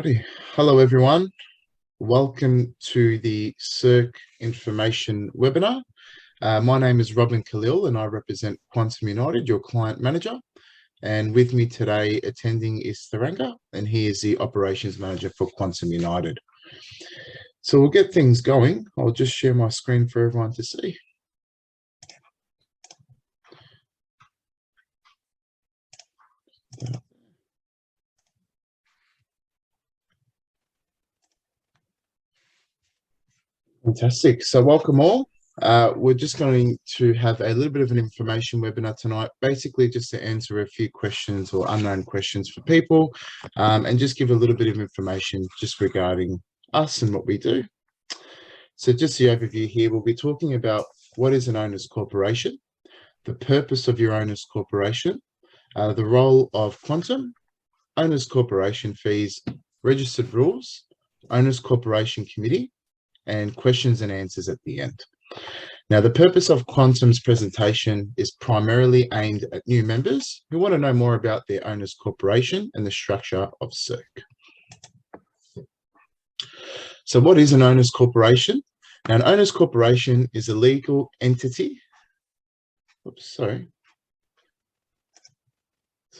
Righty. Hello, everyone. Welcome to the CIRQ information webinar. My name is Robin Khalil and I represent Quantum United, your client manager. And with me today attending is Thuranga, and he is the operations manager for Quantum United. So we'll get things going. I'll just share my screen for everyone to see. Fantastic. So welcome all. We're just going to have a little bit of an information webinar tonight, basically just to answer a few questions or unknown questions for people, and just give a little bit of information just regarding us and what we do. So just the overview here, we'll be talking about what is an owner's corporation, the purpose of your owner's corporation, the role of Quantum, owner's corporation fees, registered rules, owner's corporation committee, and questions and answers at the end. Now, the purpose of Quantum's presentation is primarily aimed at new members who want to know more about their owner's corporation and the structure of CIRQ. So what is an owner's corporation? Now, an owner's corporation is a legal entity. Oops, sorry.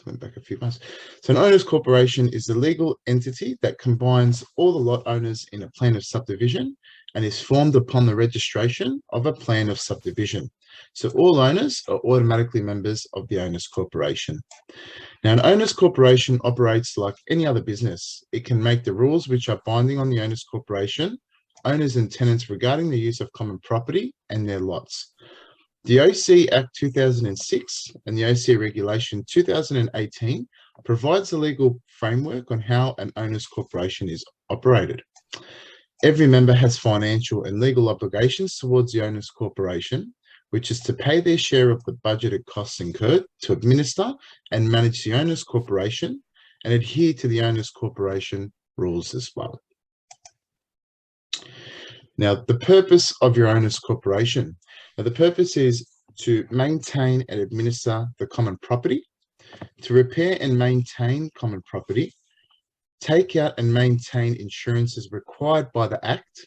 Went back a few months. So an owner's corporation is a legal entity that combines all the lot owners in a plan of subdivision and is formed upon the registration of a plan of subdivision. So all owners are automatically members of the owner's corporation. Now, an owner's corporation operates like any other business. It can make the rules which are binding on the owner's corporation, owners and tenants regarding the use of common property and their lots. The OC Act 2006 and the OC Regulation 2018 provides a legal framework on how an owner's corporation is operated. Every member has financial and legal obligations towards the owner's corporation, which is to pay their share of the budgeted costs incurred to administer and manage the owner's corporation and adhere to the owner's corporation rules as well. Now, the purpose of your owner's corporation. Now, the purpose is to maintain and administer the common property, to repair and maintain common property, take out and maintain insurances required by the Act,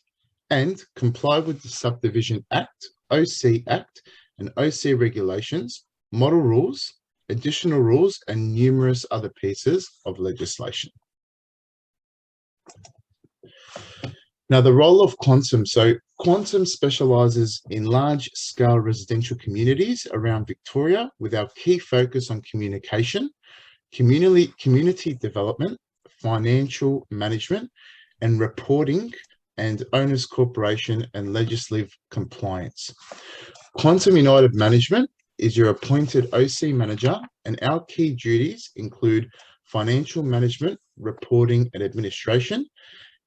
and comply with the Subdivision Act, OC Act, and OC regulations, model rules, additional rules, and numerous other pieces of legislation. Now, the role of Quantum. So Quantum specialises in large-scale residential communities around Victoria with our key focus on communication, community development, financial management, and reporting, and owners corporation and legislative compliance. Quantum United Management is your appointed OC manager, and our key duties include financial management, reporting, and administration,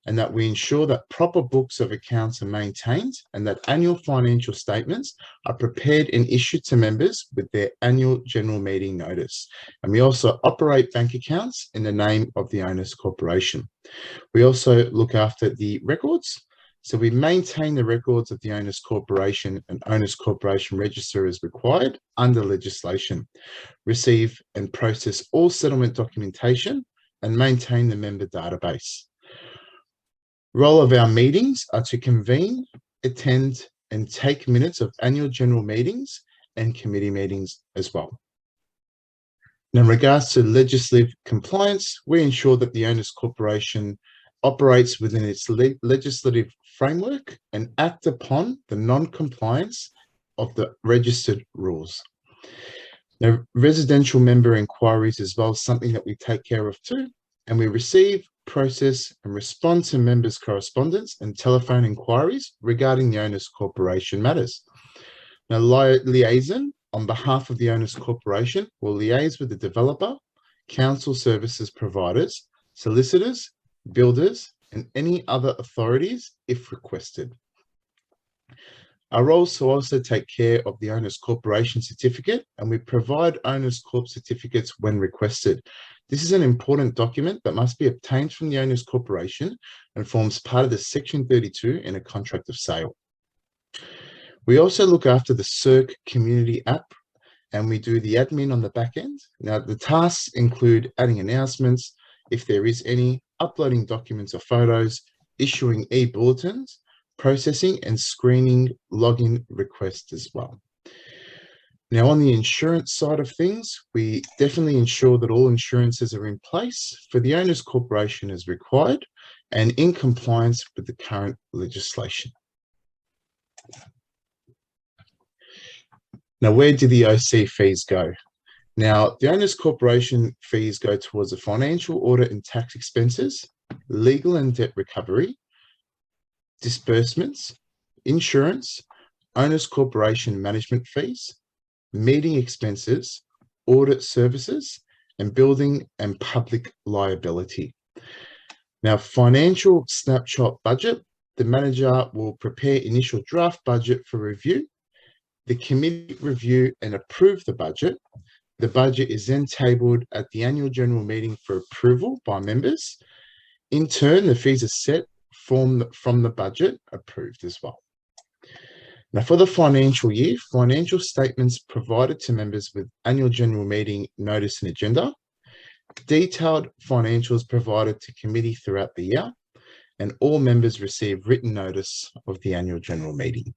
and that we ensure that proper books of accounts are maintained and that annual financial statements are prepared and issued to members with their annual general meeting notice. And we also operate bank accounts in the name of the owner's corporation. We also look after the records. So we maintain the records of the owner's corporation and owner's corporation register as required under legislation, receive and process all settlement documentation, and maintain the member database. Role of our meetings are to convene, attend, and take minutes of annual general meetings and committee meetings as well. Now, in regards to legislative compliance, we ensure that the owner's corporation operates within its legislative framework and act upon the non-compliance of the registered rules. Now, residential member inquiries as well is something that we take care of too, and we receive, process and respond to members' correspondence and telephone inquiries regarding the owner's corporation matters. Now, liaison on behalf of the owner's corporation will liaise with the developer, council services providers, solicitors, builders, and any other authorities if requested. Our role is to also take care of the owner's corporation certificate, and we provide owner's corp certificates when requested. This is an important document that must be obtained from the owner's corporation and forms part of the Section 32 in a contract of sale. We also look after the CIRQ community app, and we do the admin on the back end. Now, the tasks include adding announcements, if there is any, uploading documents or photos, issuing e-bulletins, processing and screening login requests as well. Now, on the insurance side of things, we definitely ensure that all insurances are in place for the owner's corporation as required and in compliance with the current legislation. Now, where do the OC fees go? Now, the owner's corporation fees go towards the financial audit and tax expenses, legal and debt recovery, disbursements, insurance, owner's corporation management fees, meeting expenses, audit services, and building and public liability. Now, financial snapshot budget, the manager will prepare initial draft budget for review. The committee review and approve the budget. The budget is then tabled at the annual general meeting for approval by members. In turn, the fees are set from the budget approved as well. Now, for the financial year, financial statements provided to members with annual general meeting notice and agenda, detailed financials provided to committee throughout the year, and all members receive written notice of the annual general meeting.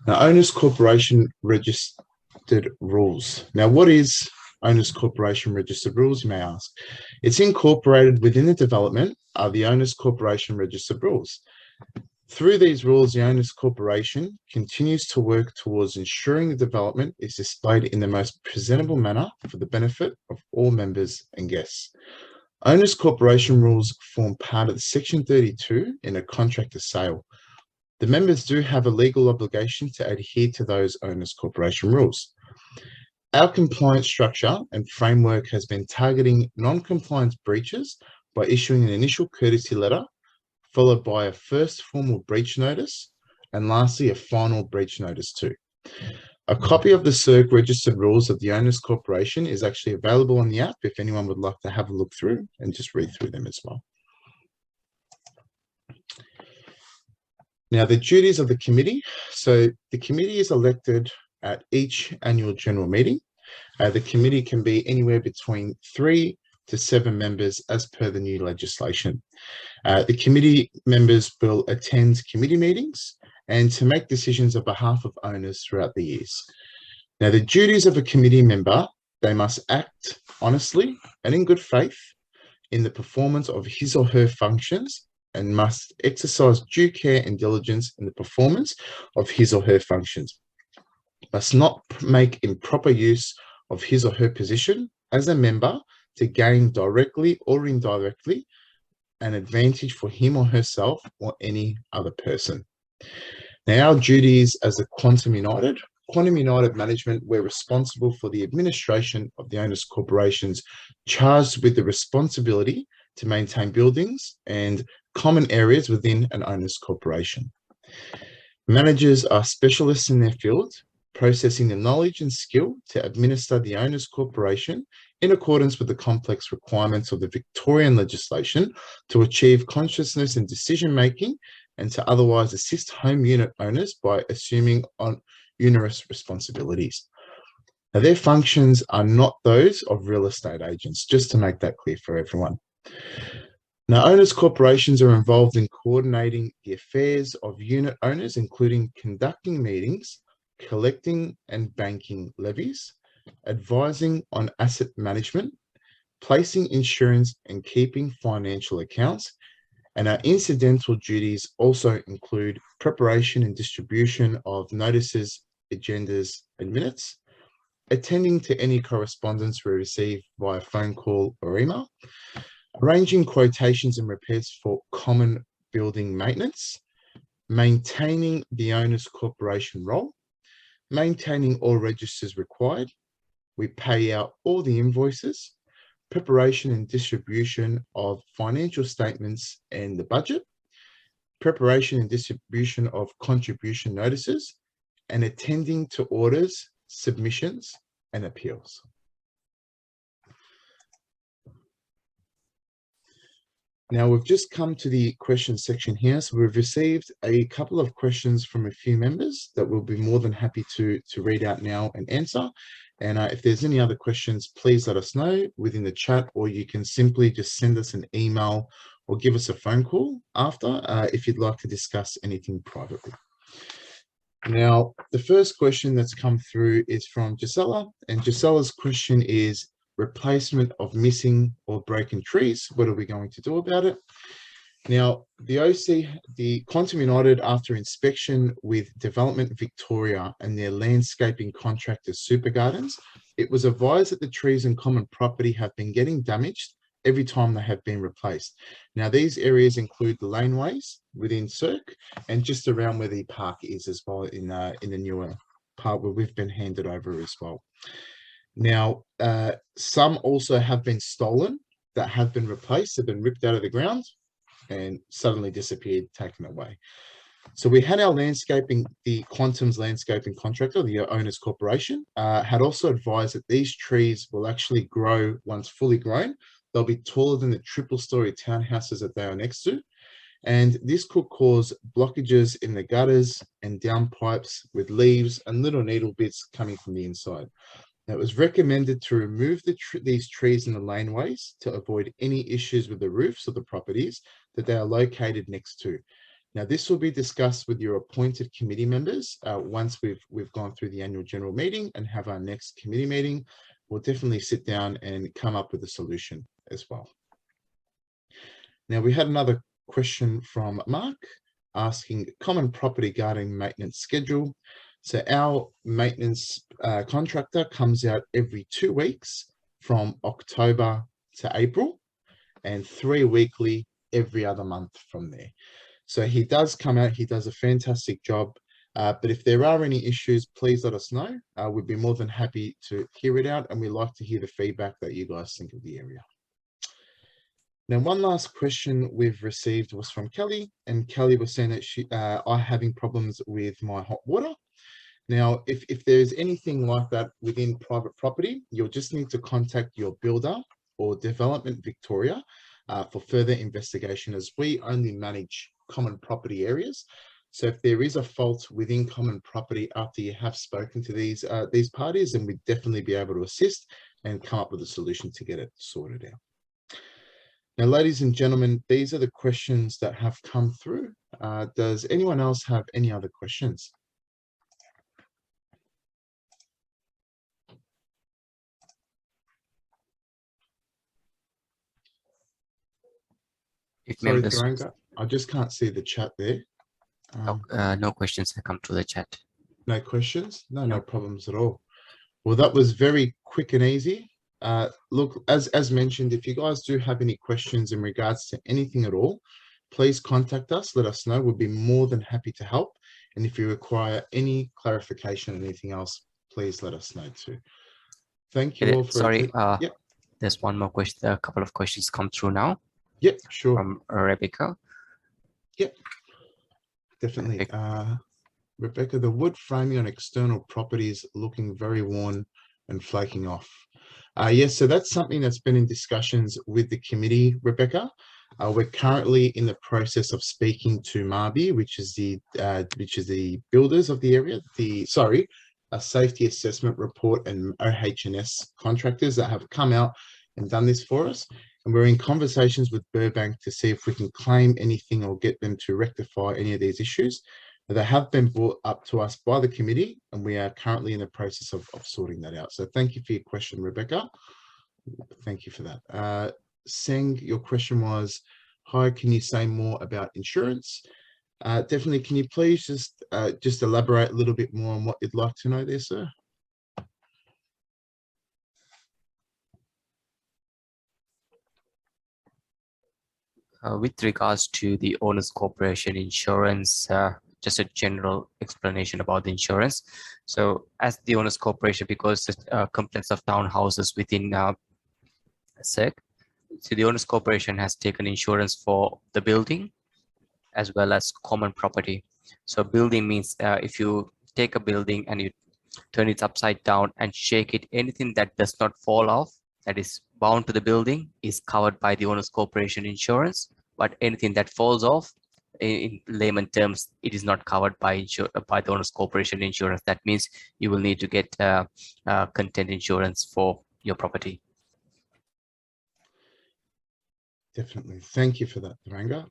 Now, Owners Corporation Registered Rules. Now, what is Owners Corporation Registered Rules, you may ask? It's incorporated within the development are the Owners Corporation Registered Rules. Through these rules, the Owners Corporation continues to work towards ensuring the development is displayed in the most presentable manner for the benefit of all members and guests. Owners Corporation Rules form part of Section 32 in a contract of sale. The members do have a legal obligation to adhere to those Owners Corporation Rules. Our compliance structure and framework has been targeting non-compliance breaches by issuing an initial courtesy letter, followed by a first formal breach notice, and lastly, a final breach notice too. A copy of the CIRQ registered rules of the Owners Corporation is actually available on the app if anyone would like to have a look through and just read through them as well. Now, the duties of the committee. So the committee is elected at each annual general meeting. The committee can be anywhere between 3 to 7 members as per the new legislation. The committee members will attend committee meetings and to make decisions on behalf of owners throughout the years. Now, the duties of a committee member, they must act honestly and in good faith in the performance of his or her functions and must exercise due care and diligence in the performance of his or her functions. Must not make improper use of his or her position as a member to gain directly or indirectly an advantage for him or herself or any other person. Now, our duties as a Quantum United management, we're responsible for the administration of the Owners Corporations charged with the responsibility to maintain buildings and common areas within an Owners Corporation. Managers are specialists in their field, possessing the knowledge and skill to administer the Owners Corporation in accordance with the complex requirements of the Victorian legislation to achieve consciousness and decision-making and to otherwise assist home unit owners by assuming onerous responsibilities. Now, their functions are not those of real estate agents, just to make that clear for everyone. Now, owners corporations are involved in coordinating the affairs of unit owners, including conducting meetings, collecting and banking levies, advising on asset management, placing insurance and keeping financial accounts. And our incidental duties also include preparation and distribution of notices, agendas, and minutes, attending to any correspondence we receive via phone call or email, arranging quotations and repairs for common building maintenance, maintaining the owner's corporation role, maintaining all registers required. We pay out all the invoices, preparation and distribution of financial statements and the budget, preparation and distribution of contribution notices, and attending to orders, submissions, and appeals. Now, we've just come to the question section here. So we've received a couple of questions from a few members that we'll be more than happy to read out now and answer. And if there's any other questions, please let us know within the chat, or you can simply just send us an email or give us a phone call after if you'd like to discuss anything privately. Now, the first question that's come through is from Gisela, and Gisela's question is replacement of missing or broken trees. What are we going to do about it? Now, the Quantum United, after inspection with Development Victoria and their landscaping contractor Super Gardens, it was advised that the trees in common property have been getting damaged every time they have been replaced. Now, these areas include the laneways within CIRQ and just around where the park is as well in the newer part where we've been handed over as well. Now, some also have been stolen that have been replaced, have been ripped out of the ground and suddenly disappeared, taken away. So we had our landscaping, the Quantum's landscaping contractor, the owners corporation, had also advised that these trees will actually grow once fully grown. They'll be taller than the triple-story townhouses that they are next to. And this could cause blockages in the gutters and downpipes with leaves and little needle bits coming from the inside. Now, it was recommended to remove these trees in the laneways to avoid any issues with the roofs of the properties that they are located next to. Now, this will be discussed with your appointed committee members once we've gone through the annual general meeting and have our next committee meeting. We'll definitely sit down and come up with a solution as well. Now, we had another question from Mark asking common property garden maintenance schedule. So our maintenance contractor comes out every 2 weeks from October to April, and 3 weekly every other month from there. So he does come out, he does a fantastic job. But if there are any issues, please let us know. We'd be more than happy to hear it out, and we like to hear the feedback that you guys think of the area. Now, one last question we've received was from Kelly, and Kelly was saying that she are having problems with my hot water. Now, if there's anything like that within private property, you'll just need to contact your builder or Development Victoria for further investigation, as we only manage common property areas. So if there is a fault within common property after you have spoken to these parties, then we'd definitely be able to assist and come up with a solution to get it sorted out. Now, ladies and gentlemen, these are the questions that have come through. Does anyone else have any other questions? Sorry, Thuranga, I just can't see the chat there. No questions have come to the chat. No questions? No problems at all. Well, that was very quick and easy. Look, as mentioned, if you guys do have any questions in regards to anything at all, please contact us. Let us know. We'll be more than happy to help. And if you require any clarification or anything else, please let us know too. Thank you all for yep. There's one more question. A couple of questions come through now. Yep, sure. From Rebecca. Yep, definitely. Rebecca, the wood framing on external properties looking very worn and flaking off. Yes, so that's something that's been in discussions with the committee, Rebecca. We're currently in the process of speaking to Marby, which is the builders of the area, a safety assessment report and OH&S contractors that have come out and done this for us. And we're in conversations with Burbank to see if we can claim anything or get them to rectify any of these issues. They have been brought up to us by the committee, and we are currently in the process of sorting that out. So thank you for your question, Rebecca. Thank you for that. Seng, your question was, hi, can you say more about insurance? Definitely, can you please just elaborate a little bit more on what you'd like to know there, sir? With regards to the Owners Corporation insurance, just a general explanation about the insurance. So as the Owners Corporation, because the complex of townhouses within CIRQ, so the Owners Corporation has taken insurance for the building as well as common property. So building means if you take a building and you turn it upside down and shake it, anything that does not fall off, that is bound to the building, is covered by the Owners Corporation insurance. But anything that falls off, in layman terms, it is not covered by the owner's corporation insurance. That means you will need to get content insurance for your property. Definitely. Thank you for that, Thuranga.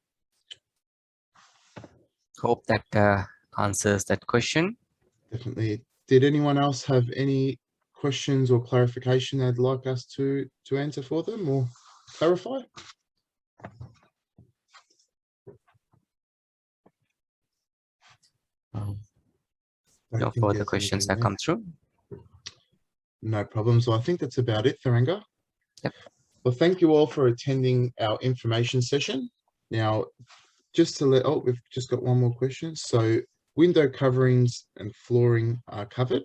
Hope that answers that question. Definitely. Did anyone else have any questions or clarification they'd like us to answer for them or clarify? No further questions that come through. No problem. So I think that's about it, Thuranga. Yep. Well, thank you all for attending our information session. Now, just to let, oh, we've just got one more question. So window coverings and flooring are covered.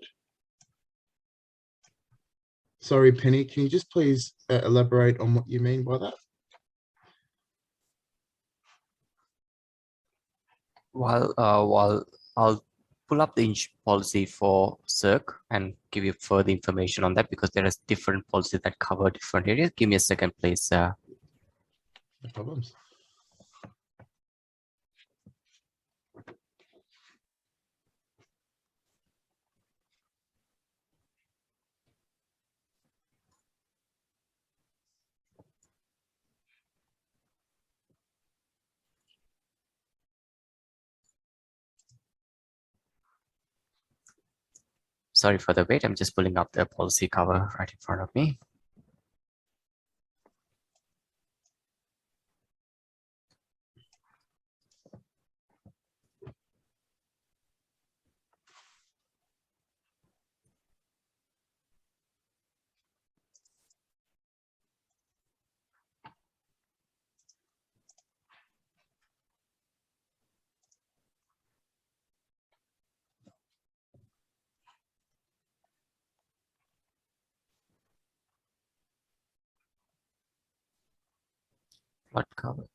Sorry, Penny, can you just please elaborate on what you mean by that? While I'll pull up the policy for CIRQ and give you further information on that, because there is different policies that cover different areas. Give me a second, please. No problems. Sorry for the wait. I'm just pulling up the policy cover right in front of me. Flood cover.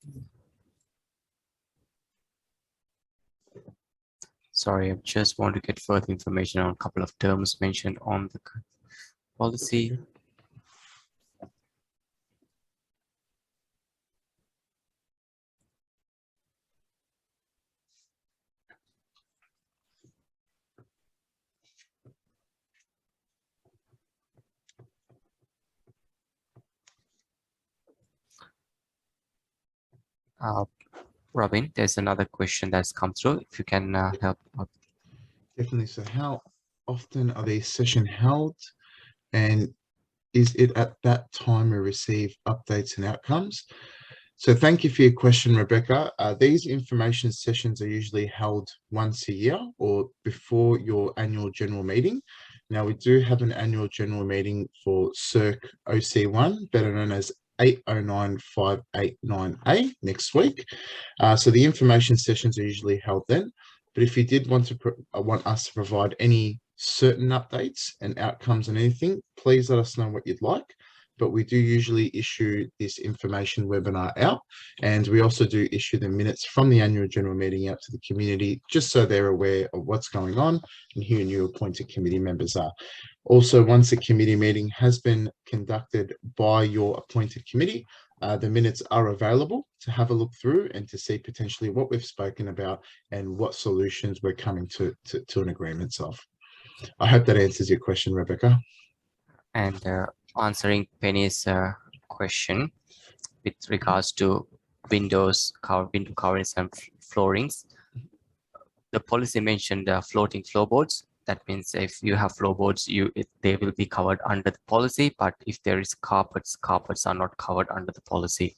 Sorry, I just want to get further information on a couple of terms mentioned on the policy. Robin, there's another question that's come through. If you can help out. Definitely. So how often are these sessions held, and is it at that time we receive updates and outcomes? So thank you for your question, Rebecca. These information sessions are usually held once a year or before your annual general meeting. Now, we do have an annual general meeting for CIRQ OC1, better known as 809589A, next week. So the information sessions are usually held then. But if you did want us to provide any certain updates and outcomes and anything, please let us know what you'd like. But we do usually issue this information webinar out, and we also do issue the minutes from the annual general meeting out to the community, just so they're aware of what's going on and who your new appointed committee members are. Also, once a committee meeting has been conducted by your appointed committee, the minutes are available to have a look through and to see potentially what we've spoken about and what solutions we're coming to an agreement of. I hope that answers your question, Rebecca. And answering Penny's question with regards to window coverings and floorings, the policy mentioned floating floorboards. That means if you have floorboards, they will be covered under the policy. But if there is carpets are not covered under the policy.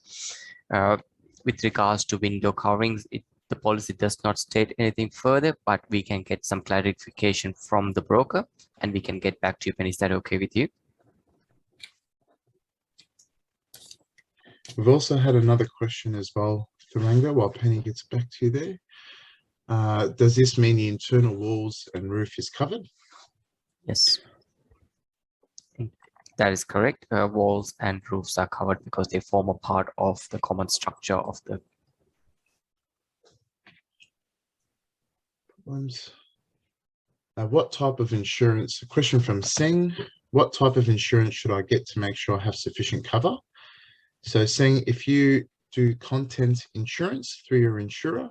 With regards to window coverings, the policy does not state anything further, but we can get some clarification from the broker and we can get back to you. Penny, is that okay with you? We've also had another question as well, Thuranga, while Penny gets back to you there. Does this mean the internal walls and roof is covered? Yes, that is correct. Walls and roofs are covered because they form a part of the common structure of the what type of insurance? A question from Seng. What type of insurance should I get to make sure I have sufficient cover? So Seng, if you do content insurance through your insurer,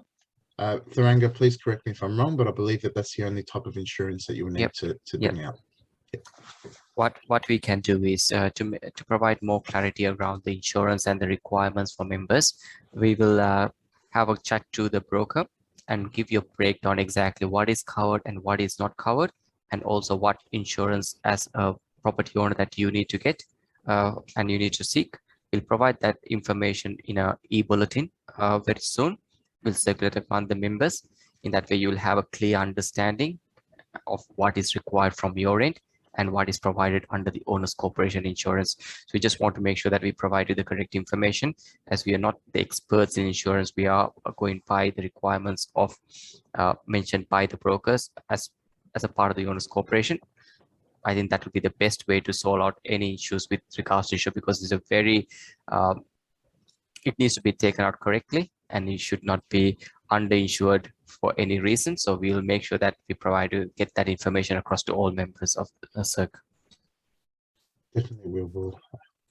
Thuranga, please correct me if I'm wrong, but I believe that that's the only type of insurance that you will need Yep. to bring out. Yep. What we can do is to provide more clarity around the insurance and the requirements for members, we will have a chat to the broker and give you a breakdown exactly what is covered and what is not covered, and also what insurance as a property owner that you need to get and you need to seek. We'll provide that information in a e-bulletin very soon. We'll circulate it among the members. In that way, you will have a clear understanding of what is required from your end and what is provided under the owner's corporation insurance. So we just want to make sure that we provide you the correct information, as we are not the experts in insurance. We are going by the requirements of mentioned by the brokers as a part of the owner's corporation. I think that would be the best way to solve out any issues with regards to issue, because it's a very it needs to be taken out correctly, and it should not be underinsured for any reason. So we will make sure that we provide to get that information across to all members of the CIRQ. Definitely we will.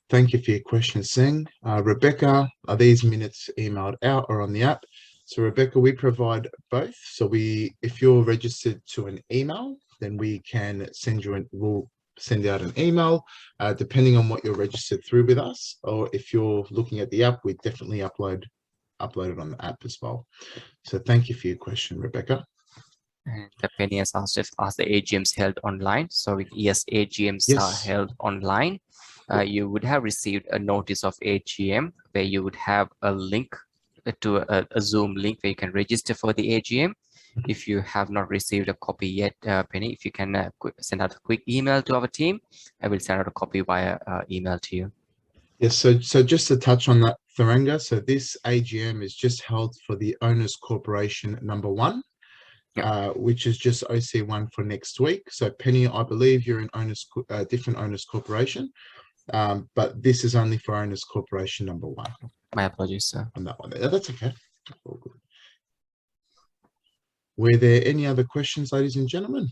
Thank you for your question, Singh. Rebecca, are these minutes emailed out or on the app? So Rebecca, we provide both. So if you're registered to an email, then we can we'll send out an email, depending on what you're registered through with us. Or if you're looking at the app, we definitely upload it on the app as well. So thank you for your question, Rebecca. And Penny has asked if the AGMs held online. So yes, AGMs are held online. You would have received a notice of AGM where you would have a link to a Zoom link where you can register for the AGM. If you have not received a copy yet, Penny, if you can send out a quick email to our team, I will send out a copy via email to you. Yes, so just to touch on that, Thuranga, so this AGM is just held for the Owners Corporation number 1, which is just OC1 for next week. So Penny, I believe you're in different Owners Corporation, but this is only for Owners Corporation number 1. My apologies, sir. On that one, that's okay. All good. Were there any other questions, ladies and gentlemen?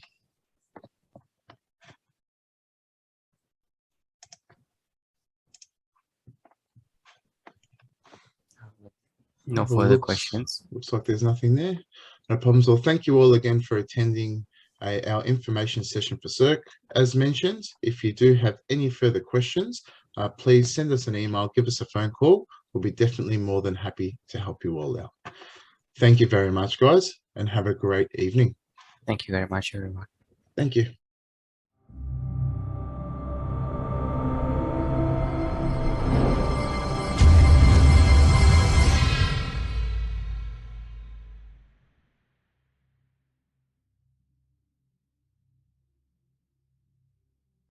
No further questions. Looks like there's nothing there. No problems. Well, thank you all again for attending our information session for CIRQ. As mentioned, if you do have any further questions, please send us an email, give us a phone call. We'll be definitely more than happy to help you all out. Thank you very much, guys, and have a great evening. Thank you very much, everyone. Thank you.